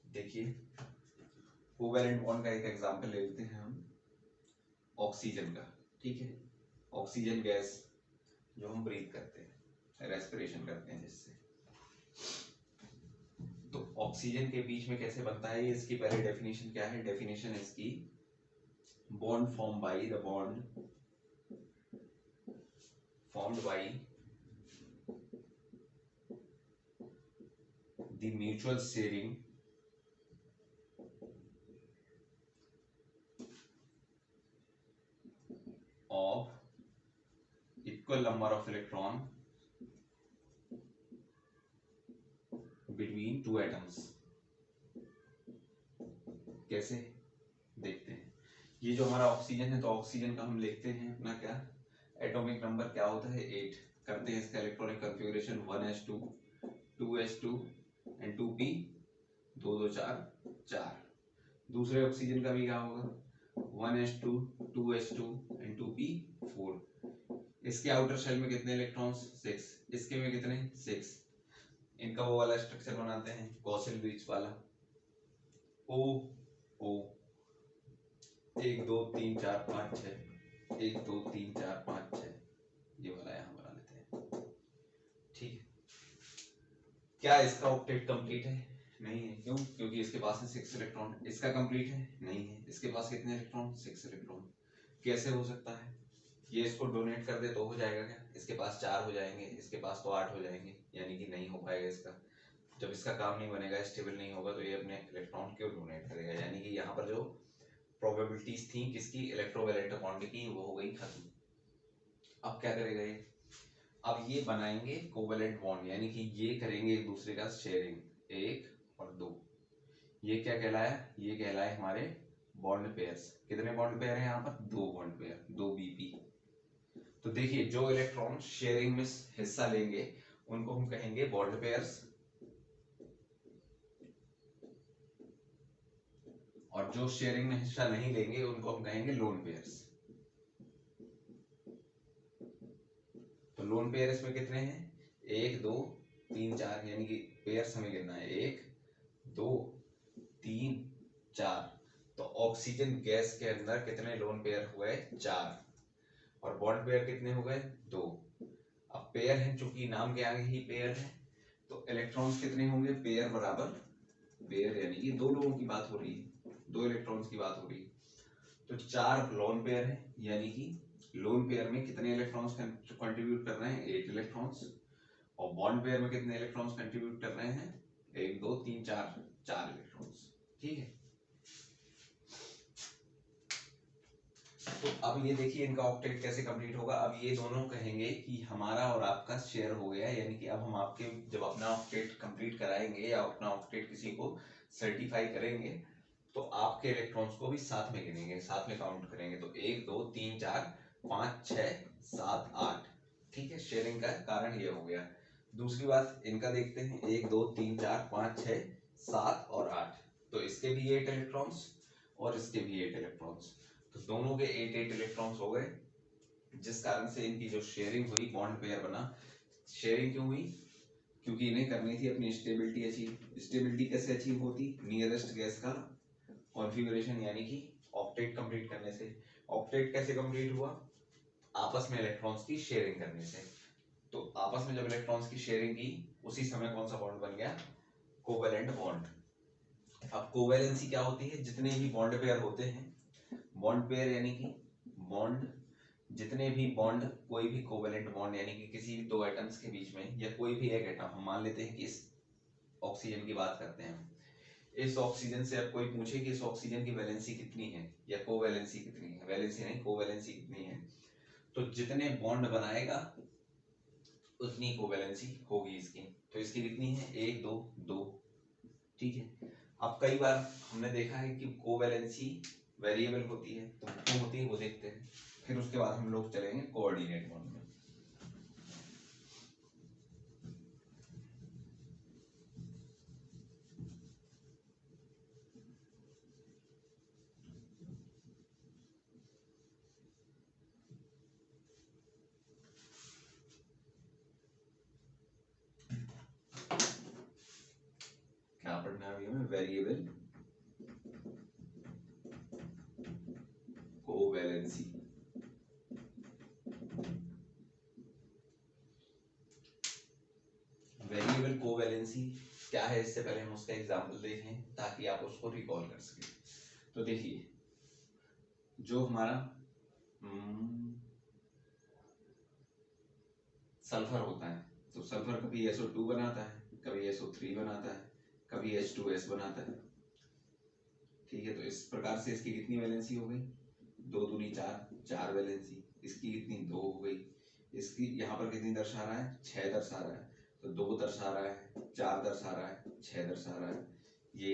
देखिए कोवेलेंट बॉन्ड का एक एग्जांपल ले लेते हैं हम, ऑक्सीजन का, ठीक है। ऑक्सीजन गैस जो हम ब्रीथ करते हैं, रेस्पिरेशन करते हैं जिससे, तो ऑक्सीजन के बीच में कैसे बनता है, इसकी पहले डेफिनेशन क्या है, डेफिनेशन है इसकी, bond form by the bond formed by the mutual sharing of equal number of electron between two atoms। कैसे देखते हैं, ये जो हमारा ऑक्सीजन है, तो ऑक्सीजन का हम लिखते हैं अपना क्या, एटॉमिक नंबर क्या होता है 8, करते हैं इसका electronic configuration 1s2 2s2 and 2p 2 2 4 4। दूसरे ऑक्सीजन का भी क्या होगा 1s2 2s2 एंड 2p 4। इसके आउटर शेल में कितने इलेक्ट्रॉन्स 6, इसके में कितने 6। इनका वो वाला स्ट्रक्चर बनाते हैं गॉसियन ब्रिज वाला, ओ ओ 1 2 3 4 5 6, 1 2 3 4 5 6, ये वाला यहाँ बना लेते हैं, ठीक है। क्या इसका ऑक्टेट कंप्लीट है, नहीं है, क्यों, क्योंकि इसके पास है 6 इलेक्ट्रॉन। इसका कंप्लीट है, नहीं है, इसके पास कितने इलेक्ट्रॉन 6 इलेक्ट्रॉन। कैसे हो सकता है, ये इसको डोनेट कर दे तो हो जाएगा क्या, इसके पास 4 हो जाएंगे, इसके पास तो 8 हो जाएंगे, यानी कि नहीं हो पाएगा इसका। जब इसका काम नहीं बनेगा, स्टेबल नहीं होगा, तो ये अपने इलेक्ट्रॉन क्यों डोनेट करेगा, यानी कि यहाँ पर जो प्रोबेबिलिटीज थी किसकी, इलेक्ट्रोवैलेंट बॉन्ड की, वो हो गई खत्म। अब क्या करेगा ये, अब ये बनाएंगे कोवेलेंट बॉन्ड, यानी कि ये करेंगे एक दूसरे का शेयरिंग, 1 और 2। ये क्या कहलाया, ये कहलाए हमारे बॉन्ड पेयर्स। कितने बॉन्ड पेयर हैं यहाँ पर, 2 बॉन्ड पेयर, 2 बीपी। तो देखिए जो इलेक्ट्रॉन शेयरिंग में हिस्सा लेंगे उनको हम कहेंगे बॉन्ड पेयर्स, और जो शेयरिंग में हिस्सा नहीं लेंगे उनको हम कहेंगे लोन पेयर्स। तो लोन पेयर इसमें कितने हैं, 1 2 3 4, यानी कि पेयर्स हमें गिनना है 1 2 3 4। तो ऑक्सीजन गैस के अंदर कितने लोन पेयर हुए, 4, और बॉन्ड पेयर कितने हो गए, 2। अब पेयर है, चूंकि नाम के आगे ही पेयर है, तो इलेक्ट्रॉन्स कितने होंगे, पेयर बराबर पेयर, यानी कि 2 लोगों की बात हो रही है, 2 इलेक्ट्रॉन्स की बात हो रही है। तो 4 लोन पेयर है, यानी कि लोन पेयर में कितने इलेक्ट्रॉन्स कंट्रीब्यूट कर रहे हैं, 8 इलेक्ट्रॉन्स, और बॉन्ड पेयर में कितने इलेक्ट्रॉन्स कंट्रीब्यूट कर रहे हैं, 1 2 3 4 4 इलेक्ट्रॉन्स, ठीक है। तो अब ये देखिए इनका ऑक्टेट कैसे कंप्लीट होगा। अब ये दोनों कहेंगे कि हमारा और आपका शेयर हो गया, यानी कि अब हम आपके जब अपना ऑक्टेट कंप्लीट कराएंगे या अपना ऑक्टेट किसी को सर्टिफाई करेंगे, तो आपके इलेक्ट्रॉन्स को भी साथ में गिनेंगे, साथ में काउंट करेंगे। तो 1 2 3 4 5 6 7 8, ठीक है। शेयरिंग का कारण ये हो गया। दूसरी बात इनका देखते हैं, 1 2 3 4 5 6 7 और 8। तो इसके भी 8 इलेक्ट्रॉन्स और इसके भी 8 इलेक्ट्रॉन्स, तो दोनों के 8 इलेक्ट्रॉन्स हो गए, जिस कारण से इनकी जो शेयरिंग हुई, बॉन्ड पेयर बना। शेयरिंग क्यों हुई? क्योंकि इन्हें करनी थी अपनी स्टेबिलिटी अचीव। स्टेबिलिटी कैसे अचीव होती? नियरेस्ट गैस का कॉन्फ़िगरेशन यानी कि ऑक्टेट कंप्लीट करने से। ऑक्टेट कैसे कंप्लीट हुआ? आपस में इलेक्ट्रॉन्स की शेयरिंग करने से। तो आपस में जब इलेक्ट्रॉन्स की शेयरिंग की, उसी समय कौन सा बॉन्ड बन गया? Covalent bond. अब कोवेलेंसी क्या होती है? जितने भी बॉन्ड पेयर होते हैं, बॉन्ड पेयर यानी कि बॉन्ड, जितने भी बॉन्ड, कोई भी कोवेलेंट बॉन्ड यानी कि किसी भी दो एटम्स के बीच में, या कोई भी एक एटम, हम मान लेते हैं कि इस ऑक्सीजन की बात करते हैं, इस ऑक्सीजन से अब कोई पूछे कि इस ऑक्सीजन की वैलेंसी कितनी है या कोवैलेंसी कितनी है, वैलेंसी नहीं कोवैलेंसी कितनी है, तो जितने बॉन्ड बनाएगा उतनी कोवैलेंसी होगी इसकी। तो इसकी कितनी है? 1 2 2, ठीक है। अब कई बार हमने देखा है कि कोवैलेंसी वेरिएबल होती है, तो क्यों होती है वो देखते हैं, फिर उसके बाद हम लोग चलेंगे कोऑर्डिनेट बॉन्ड में। क्या पढ़ना है अभी हमें? Variable covalency. वेरिएबल कोवैलेंसी क्या है, इससे पहले हम उसका एग्जांपल देखें ताकि आप उसको रिकॉल कर सकें। तो देखिए, जो हमारा सल्फर होता है, तो सल्फर कभी SO2 बनाता है, कभी SO3 बनाता है, कभी H2S बनाता है, ठीक है। तो इस प्रकार से इसकी कितनी वैलेंसी हो गई? 2 दूनी 4, 4 वैलेंसी। इसकी कितनी? 2 हो गई। इसकी यहाँ पर कितनी दर्शा रहा है? 6 दर्शा रहा है। तो 2 दर्शा रहा है, 4 दर्शा रहा है, 6 दर्शा रहा है ये।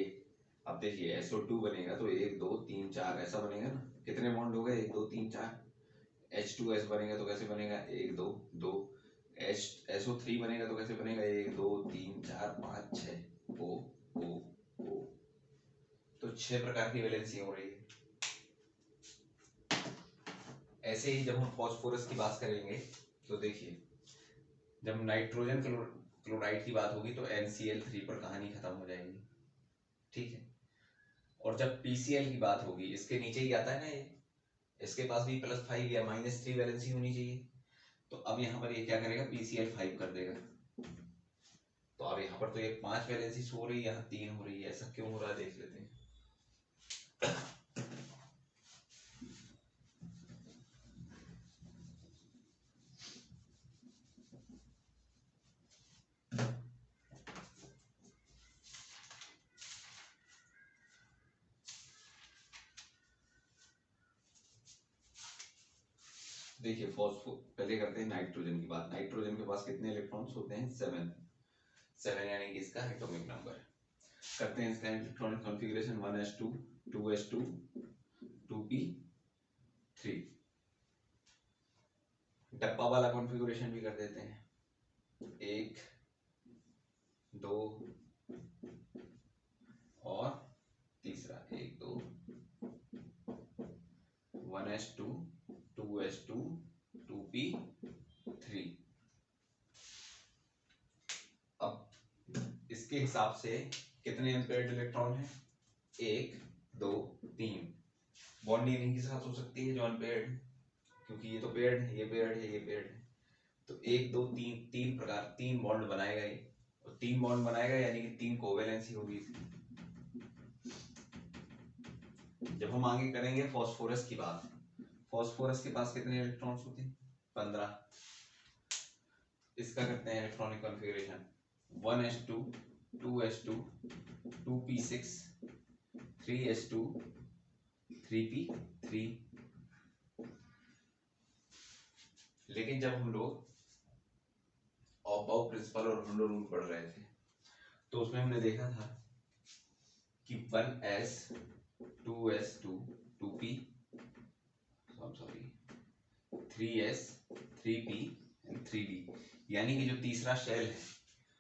अब देखिए SO2 बनेगा तो 1 2 3 4 ऐसा बनेगा ना। कितने बॉन्ड हो गए? 1 2 3 4। H2S बनेगा तो कैसे बनेगा? 1 2 2। SO3 बनेगा तो कैसे बनेगा? 1 2 3 4 5 6 O। तो 6 प्रकार की वैलेंसी हो रही है। ऐसे ही जब हम फास्फोरस की बात करेंगे, तो देखिए, जब नाइट्रोजन क्लोराइड की बात होगी तो NCl3 पर कहानी खत्म हो जाएगी, ठीक है। और जब PCl की बात होगी, इसके नीचे ही आता है ना ये, इसके पास भी +5 या -3 वैलेंसी होनी चाहिए। तो अब यहाँ पर ये क्या करेगा? PCl5 कर देगा। तो अब यहाँ पर तो ये 5 वैलेंसी हो रही है, यहाँ 3 हो रही है। ऐसा क्यों हो रहा है देख लेते हैं। देखिए फॉस्फो, पहले करते हैं नाइट्रोजन की बात। नाइट्रोजन के पास कितने इलेक्ट्रॉन्स होते हैं? 7। 7 यानी कि इसका एटॉमिक नंबर। करते हैं इसका electronic configuration, 1s2 2s2 2p3। डब्बा वाला कॉन्फ़िगरेशन भी कर देते हैं, 1 2 और तीसरा 1 2 1s2 2s2 2p3। अब इसके हिसाब से कितने अनपेयर्ड इलेक्ट्रॉन हैं? 1 2 3। बॉन्ड इन्हीं के साथ हो सकती है जो अनपेयर्ड है, क्योंकि ये तो पेयर्ड है, ये पेयर्ड है, ये पेयर्ड है। तो 1 2 3, 3 प्रकार 3 बॉन्ड बनाएगा ये, और 3 बॉन्ड बनाएगा यानी कि 3 कोवैलेंसी होगी इसकी। जब हम आगे करेंगे फास्फोरस की बात, फास्फोरस के पास कितने इलेक्ट्रॉन्स होते हैं? 15। इसका करते हैं electronic configuration, 1s2 2s2 2p6 3s2 3p3। लेकिन जब हम लोग ऑफ प्रिंसिपल और हुंडो रूल पढ़ रहे थे, तो उसमें हमने देखा था कि 1s 2s2 2p, sorry 3s 3p and 3d। यानी कि जो तीसरा शेल है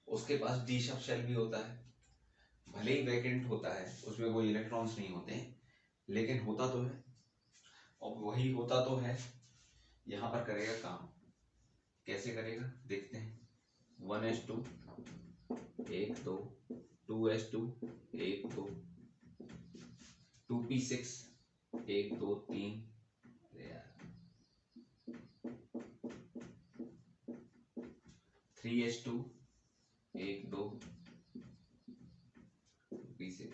उसके पास डी शब शेल भी होता है, भले ही वैकेंट होता है, उसमें कोई इलेक्ट्रॉन्स नहीं होते हैं, लेकिन होता तो है। और वही होता तो है यहाँ पर करेगा काम। कैसे करेगा देखते हैं। 1s2 1 2, 2s2 1 2, 2p6 1 2 3, अरे यार 3s2 1 2, 2p6,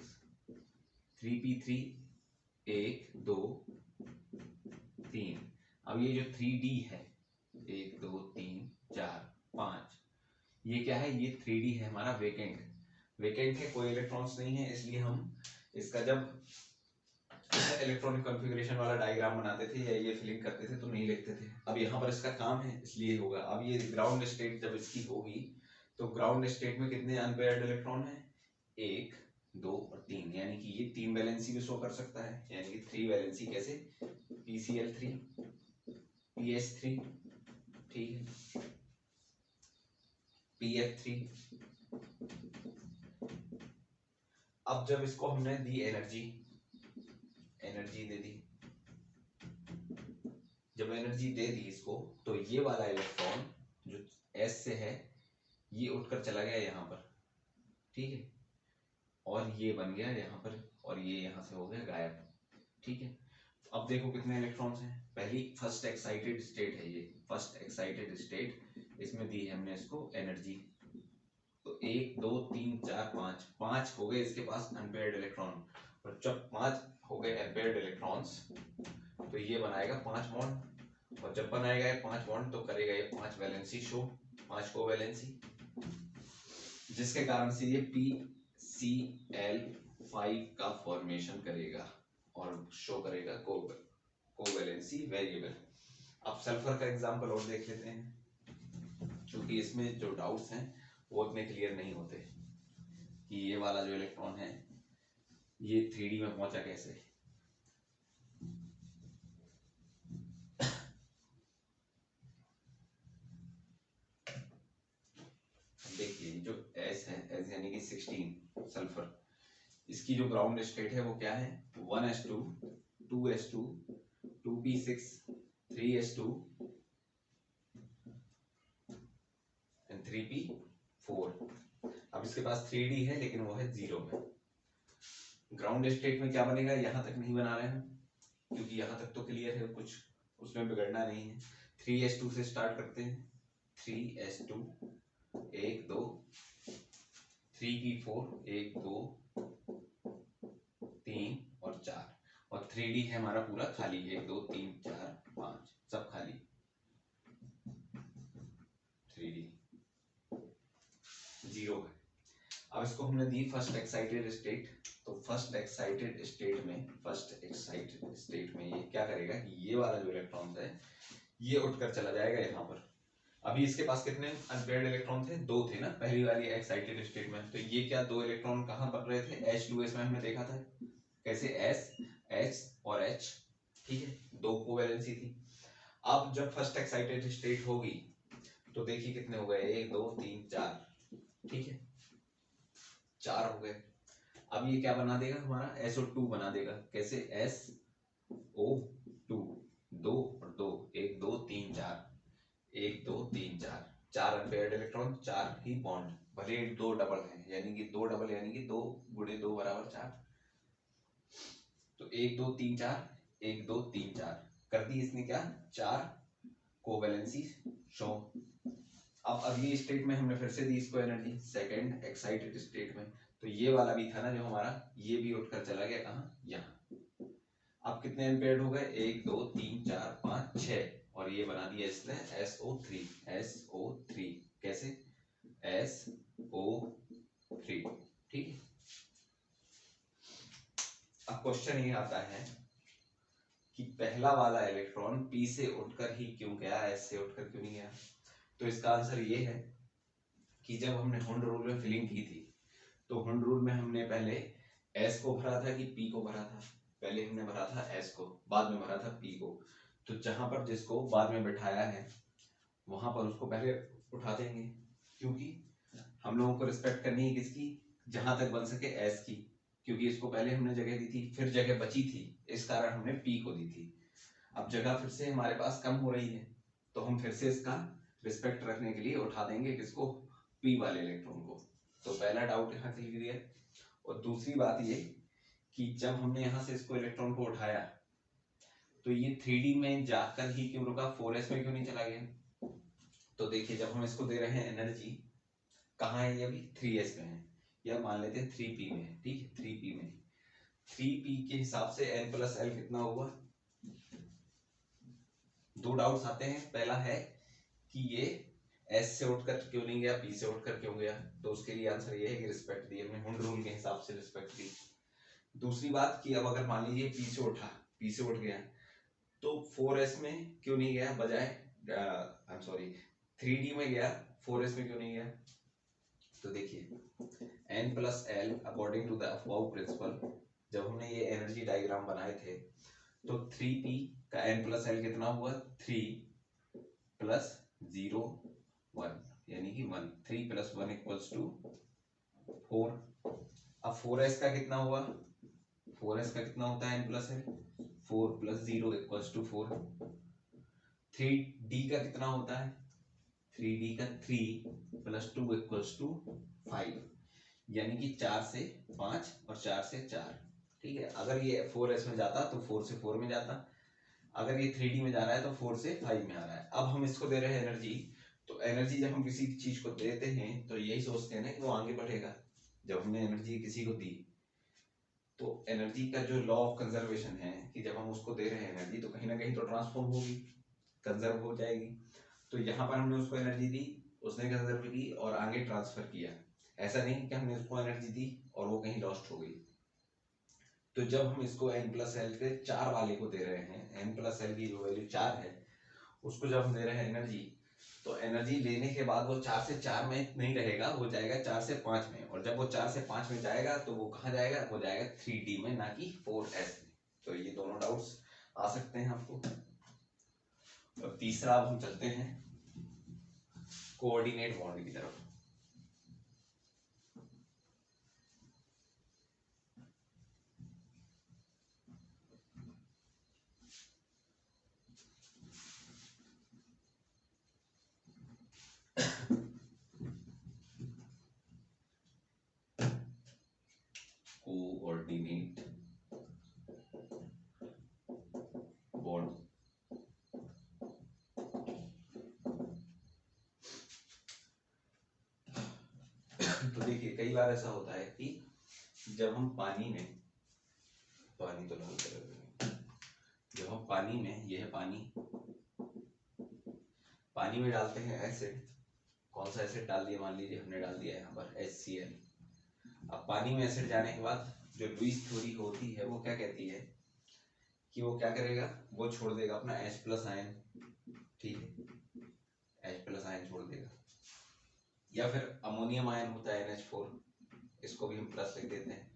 3p3 1 2 3। अब ये जो 3d है 1 2 3 4 5, ये क्या है, ये 3d है हमारा वेकेंट। वेकेंट है, कोई इलेक्ट्रॉन्स नहीं है, इसलिए हम इसका जब इलेक्ट्रॉनिक कॉन्फ़िगरेशन वाला डायग्राम बनाते थे या ये फिलिंग करते थे तो नहीं लिखते थे। अब यहाँ पर इसका काम है इसलिए होगा। अब ये ग्राउंड स्टेट जब इसकी होगी तो ग्राउंड स्टेट में कितने अनपेयर्ड इलेक्ट्रॉन है, 1 2 और 3, यानी कि ये 3 वैलेंसी भी शो कर सकता है, यानी कि 3 वैलेंसी। कैसे, PCl3 PS3, ठीक है, PF3। अब जब इसको हमने दी एनर्जी, एनर्जी दे दी, जब एनर्जी दे दी इसको, तो ये वाला इलेक्ट्रॉन जो S से है ये उठकर चला गया यहाँ पर, ठीक है, और ये बन गया यहाँ पर, और ये यहाँ से हो गया गायब, ठीक है। अब देखो कितने इलेक्ट्रॉन्स हैं। पहली फर्स्ट एक्साइटेड स्टेट है ये, फर्स्ट एक्साइटेड स्टेट, इसमें दी है हमने इसको एनर्जी। तो 1 2 3 4 5, 5 हो गए इसके पास अनपेयर्ड इलेक्ट्रॉन। और जब 5 हो गए अनपेयर्ड इलेक्ट्रॉन्स तो ये बनाएगा 5 बॉन्ड, और जब बनाएगा ये 5 बॉन्ड तो करेगा ये 5 वैलेंसी शो, 5 कोवैलेंसी, जिसके कारण से ये PCl5 का फॉर्मेशन करेगा और शो करेगा कोवैलेंसी वेरिएबल। अब सल्फर का एग्जांपल और देख लेते हैं, क्योंकि इसमें जो डाउट्स हैं वो उतने क्लियर नहीं होते कि ये वाला जो इलेक्ट्रॉन है ये 3D में पहुंचा कैसे। देखिए जो S है, S यानी कि 16 सल्फर, इसकी जो ग्राउंड स्टेट है वो क्या है, 1s2 2s2 2p6 3s2 and 3p4। अब इसके पास 3d है लेकिन वो है 0 में। ग्राउंड स्टेट में क्या बनेगा, यहां तक नहीं बना रहे हैं क्योंकि यहां तक तो क्लियर है, कुछ उसमें बिगड़ना नहीं है। 3s2 से स्टार्ट करते हैं, 3s2 1 2, 3p4 1 2 3 और 4, और 3d है हमारा पूरा खाली, 1 2 3 4 5 सब खाली, 3d 0 है। अब इसको हमने दी फर्स्ट एक्साइटेड स्टेट, तो फर्स्ट एक्साइटेड स्टेट में ये क्या करेगा कि ये वाला जो इलेक्ट्रॉन है ये उठकर चला जाएगा यहाँ पर। अभी इसके पास कितने अनपेयर्ड इलेक्ट्रॉन थे, 2 थे ना पहली वाली एक्साइटेड स्टेट में। तो ये क्या 2 इलेक्ट्रॉन कहाँ बन रहे थे, H2S में हमने देखा था कैसे, S H और H, ठीक है, 2 कोवैलेंसी थी। अब जब फर्स्ट एक्साइटेड स्टेट होगी तो देखिए कितने हो गए, 1 2 3 4, ठीक है, 4 हो गए। अब ये क्या बना देगा हमारा, SO2 बना देगा, कैसे, SO2 2 और 2 1 2 3 4 1 2 3 4, 4 अनपेयर्ड इलेक्ट्रॉन, 4 ही बॉन्ड, भले 2 डबल है, यानी कि 2 डबल यानी कि 2 गुणे 2 बराबर 4। तो 1 2 3 4 1 2 3 4 कर दी इसने क्या, 4 कोवैलेंसी शो। अब अगली स्टेट में हमने फिर से दी इसको एनर्जी, सेकंड एक्साइटेड स्टेट में, तो ये वाला भी था ना जो हमारा, ये भी उठकर चला गया कहाँ, यहाँ। अब कितने अनपेयर्ड हो गए, 1 2 3 4 5 6, और ये बना दिया इसने SO3, कैसे, SO3, ठीक है। अब क्वेश्चन ये आता है कि पहला वाला इलेक्ट्रॉन P से उठकर ही क्यों गया, S से उठकर क्यों नहीं गया। तो इसका आंसर ये है कि जब हमने हुंड रूल में फिलिंग की थी तो हुंड रूल में हमने पहले S को भरा था कि P को भरा था, पहले हमने भरा था S को, बाद में भरा था P को। तो जहां पर जिसको बाद में बैठाया है वहां पर उसको पहले उठा देंगे, क्योंकि हम लोगों को रिस्पेक्ट करनी है किसकी, जहां तक बन सके S की, क्योंकि इसको पहले हमने जगह दी थी, फिर जगह बची थी, इस कारण हमने P को दी थी। अब जगह फिर से हमारे पास कम हो रही है, तो हम फिर से इसका रिस्पेक्ट रखने के लिए उठा देंगे किसको, P वाले इलेक्ट्रॉन को। तो पहला डाउट यहाँ क्लियर है। और दूसरी बात ये कि जब हमने यहाँ से इसको इलेक्ट्रॉन को उठाया तो ये 3D में जाकर ही क्यों रुका, 4s में क्यों नहीं चला गया। तो देखिए जब हम इसको दे रहे हैं एनर्जी, कहाँ है ये, अभी 3s में है, या मान लेते हैं 3p में है, ठीक है 3p में। 3p के हिसाब से n प्लस एल कितना हुआ। दो डाउट्स आते हैं, पहला है कि ये S से उठकर क्यों नहीं गया, P से उठकर क्यों गया। तो उसके लिए आंसर ये है कि रिस्पेक्ट दी हमने, हुंड रूल के हिसाब से रिस्पेक्ट दी। दूसरी बात कि अब अगर मान लीजिए P से उठा, P से उठ गया, तो 4s में क्यों नहीं गया, बजाय आई एम सॉरी 3D में गया, 4s में क्यों नहीं गया। तो देखिए n plus l according to the above principle, जब हमने ये एनर्जी डायग्राम बनाए थे तो 3p का n प्लस एल कितना हुआ, 3 प्लस 0 1, यानी कि 1, 3 प्लस 1 इक्वल्स टू 4। अब 4s का कितना हुआ, 4s का कितना होता है n plus l, 4 plus 0 equals to 4। 3d का कितना होता है, 3d का 3 प्लस 2 इक्वल्स टू 5, यानी कि 4 से 5 और 4 से 4, ठीक है। अगर ये 4s में जाता तो 4 से 4 में जाता, अगर ये 3D में जा रहा है तो 4 से 5 में आ रहा है। अब हम इसको दे रहे हैं एनर्जी, तो एनर्जी जब हम किसी चीज को देते हैं तो यही सोचते हैं ना कि वो आगे बढ़ेगा। जब हमने एनर्जी किसी को दी तो एनर्जी का जो लॉ ऑफ कंजर्वेशन है कि जब हम उसको दे रहे हैं एनर्जी तो कहीं ना कहीं तो ट्रांसफॉर्म होगी, कंजर्व हो जाएगी। तो यहाँ पर हमने उसको एनर्जी दी, उसने कंजर्व की और आगे ट्रांसफर किया। ऐसा नहीं कि हमने उसको एनर्जी दी और वो कहीं लॉस्ट हो गई। तो जब हम इसको n प्लस एल के 4 वाले को दे रहे हैं, n प्लस एल की जो वैल्यू 4 है उसको जब हम दे रहे हैं एनर्जी, तो एनर्जी लेने के बाद वो 4 से 4 में नहीं रहेगा, वो जाएगा 4 से 5 में, और जब वो 4 से 5 में जाएगा तो वो कहाँ जाएगा, वो जाएगा 3D में, ना कि 4s में। तो ये दोनों डाउट्स आ सकते हैं आपको। और तीसरा अब हम चलते हैं कोऑर्डिनेट बॉन्ड की तरफ। कोऑर्डिनेट बॉन्ड, तो देखिए कई बार ऐसा होता है कि जब हम पानी में, पानी तो लाल कलर में, जब हम पानी में, यह है पानी, पानी में डालते हैं एसिड, कौन सा एसिड डाल दिया, मान लीजिए हमने डाल दिया यहाँ पर HCl। अब पानी में एसिड जाने के बाद जो लुईस थ्योरी होती है वो क्या कहती है कि वो क्या करेगा, वो छोड़ देगा अपना H प्लस आयन, ठीक है H प्लस आयन छोड़ देगा, या फिर अमोनियम आयन होता है NH4, इसको भी हम प्लस लिख देते हैं।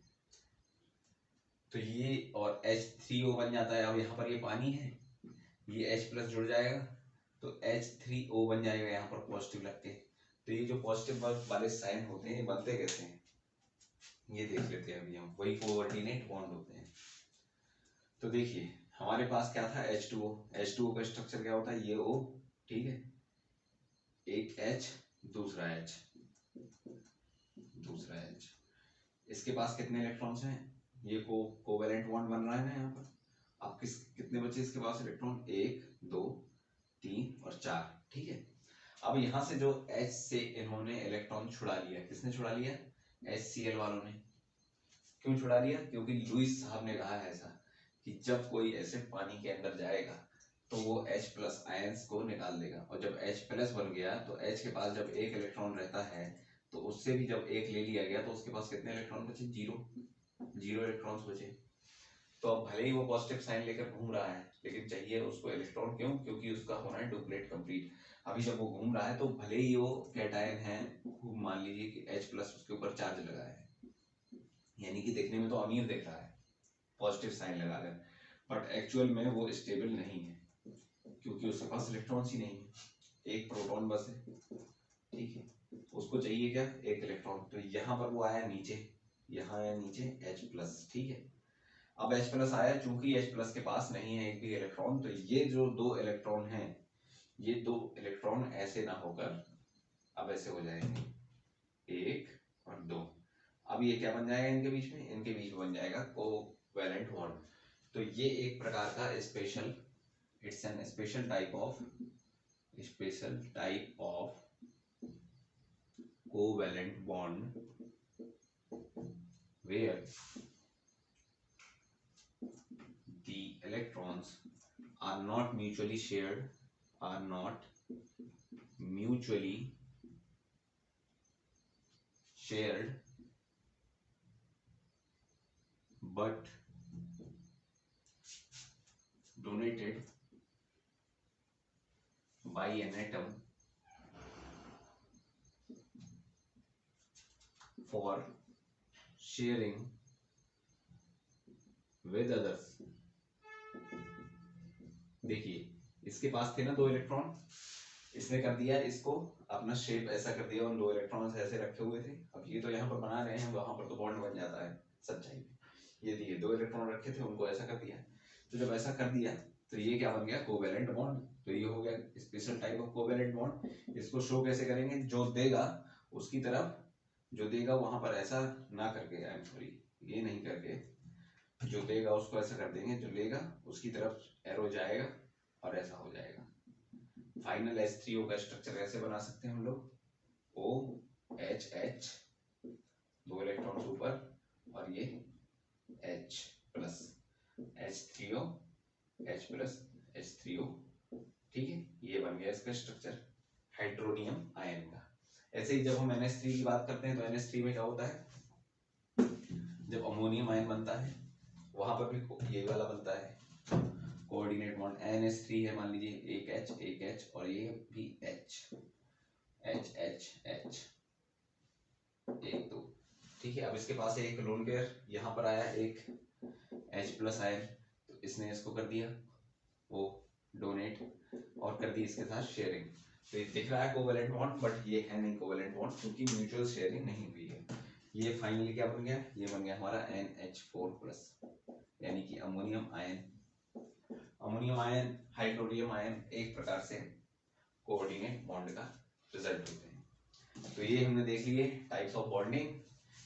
तो ये और H3O बन जाता है। अब यहाँ पर ये पानी है, ये H प्लस जुड़ जाएगा तो H3O बन जाएगा यहाँ पर पॉजिटिव लग के। तो ये जो पॉजिटिव वाले साइन होते हैं ये बनते कैसे हैं, ये देख लेते हैं अभी हम, वही कोऑर्डिनेट बॉन्ड होते हैं। तो देखिए हमारे पास क्या था, H2O, H2O का स्ट्रक्चर क्या होता है, ये O, ठीक है, एक H, दूसरा H, दूसरा H, इसके पास कितने इलेक्ट्रॉन्स हैं, ये कोवैलेंट बॉन्ड बन रहा है ना यहाँ पर। अब कितने बचे इसके पास इलेक्ट्रॉन, 1 2 3 और 4, ठीक है। अब यहाँ से जो H से इन्होंने इलेक्ट्रॉन छुड़ा लिया, किसने छुड़ा लिया, HCl वालों ने। क्यों छुड़ा लिया, क्योंकि लुईस साहब ने कहा है ऐसा कि जब कोई एसिड पानी के अंदर जाएगा तो वो H प्लस आयंस को निकाल देगा, और जब H प्लस बन गया तो H के पास जब एक इलेक्ट्रॉन रहता है तो उससे भी जब एक ले लिया गया तो उसके पास कितने इलेक्ट्रॉन बचे, 0 इलेक्ट्रॉन्स बचे। तो अब भले ही वो पॉजिटिव साइन लेकर घूम रहा है लेकिन चाहिए उसको इलेक्ट्रॉन, क्यों, क्योंकि उसका होना है डुप्लेट कंप्लीट। अभी जब वो घूम रहा है तो भले ही वो कैटायन है, मान लीजिए कि H प्लस उसके ऊपर चार्ज लगा है, यानी कि देखने में तो अमीर दिख रहा है, पॉजिटिव साइन लगा रहे हैं, बट एक्चुअल में वो स्टेबल नहीं है क्योंकि उसके पास इलेक्ट्रॉन्स ही नहीं है, एक प्रोटॉन बस है, ठीक है। उसको चाहिए क्या, एक इलेक्ट्रॉन। तो यहाँ पर वो आया नीचे, यहाँ आया नीचे H+, ठीक है। अब H+ आया, चूंकि H+ के पास नहीं है एक भी इलेक्ट्रॉन, तो ये जो दो इलेक्ट्रॉन हैं, ये दो इलेक्ट्रॉन ऐसे ना होकर अब ऐसे हो जाएंगे, 1 और 2। अब ये क्या बन जाएगा इनके बीच में, इनके बीच में बन जाएगा कोवैलेंट बॉन्ड। तो ये एक प्रकार का special, it's an special type of covalent bond where the electrons are not mutually shared, but donated by an atom for sharing with others। देखिए इसके पास थे ना दो इलेक्ट्रॉन, इसने कर दिया इसको अपना शेप ऐसा कर दिया, उन दो इलेक्ट्रॉन्स ऐसे रखे हुए थे। अब ये तो यहाँ पर बना रहे हैं, वहां पर तो बॉन्ड बन जाता है सच्चाई में। ये देखिए दो इलेक्ट्रॉन रखे थे, उनको ऐसा कर दिया। तो जब ऐसा कर दिया तो ये क्या बन गया, कोवैलेंट बॉन्ड। तो ये हो गया special type of covalent bond. इसको शो कैसे करेंगे, जो देगा उसकी तरफ, जो देगा वहां पर ऐसा ना करके, आई एम सॉरी, ये नहीं करके, जो देगा उसको ऐसा कर देंगे, जो लेगा उसकी तरफ एरो जाएगा और ऐसा हो जाएगा। फाइनल H3O का स्ट्रक्चर ऐसे बना सकते हैं हम लोग, OHH, दो इलेक्ट्रॉन्स ऊपर और ये H+, H3O, H+, H3O, ठीक है। ये बन गया इसका स्ट्रक्चर हाइड्रोनियम आयन का। ऐसे ही जब हम NH3 की बात करते हैं तो NH3 में क्या होता है, जब अमोनियम आयन बनता है वहां पर भी ये वाला बनता है कोऑर्डिनेट बॉन्ड। NH3 है मान लीजिए, एक H और ये भी H, एक दो, ठीक है। अब इसके पास है एक लोन पेयर, यहाँ पर आया एक H+ आयन, तो इसने इसको कर दिया वो डोनेट और कर दी इसके साथ शेयरिंग। तो ये दिख रहा है कोवैलेंट बॉन्ड, बट ये है नहीं कोवैलेंट बॉन्ड क्योंकि म्यूचुअल शेयरिंग नहीं हुई है। ये फाइनली क्या बन गया, ये बन गया हमारा NH4+, यानी कि ammonium ion. Ammonium ion, hydronium ion एक प्रकार से कोऑर्डिनेट बॉन्ड का रिजल्ट होते हैं। तो ये हमने देख लिए टाइप्स ऑफ बॉन्डिंग।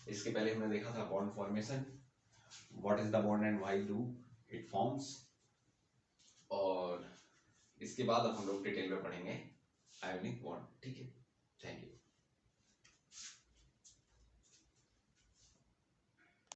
इसके पहले हमने देखा था bond formation, what is the bond and why do it forms, और इसके बाद अब हम लोग डिटेल में पढ़ेंगे आयोनिक बॉन्ड, ठीक है। Thank you.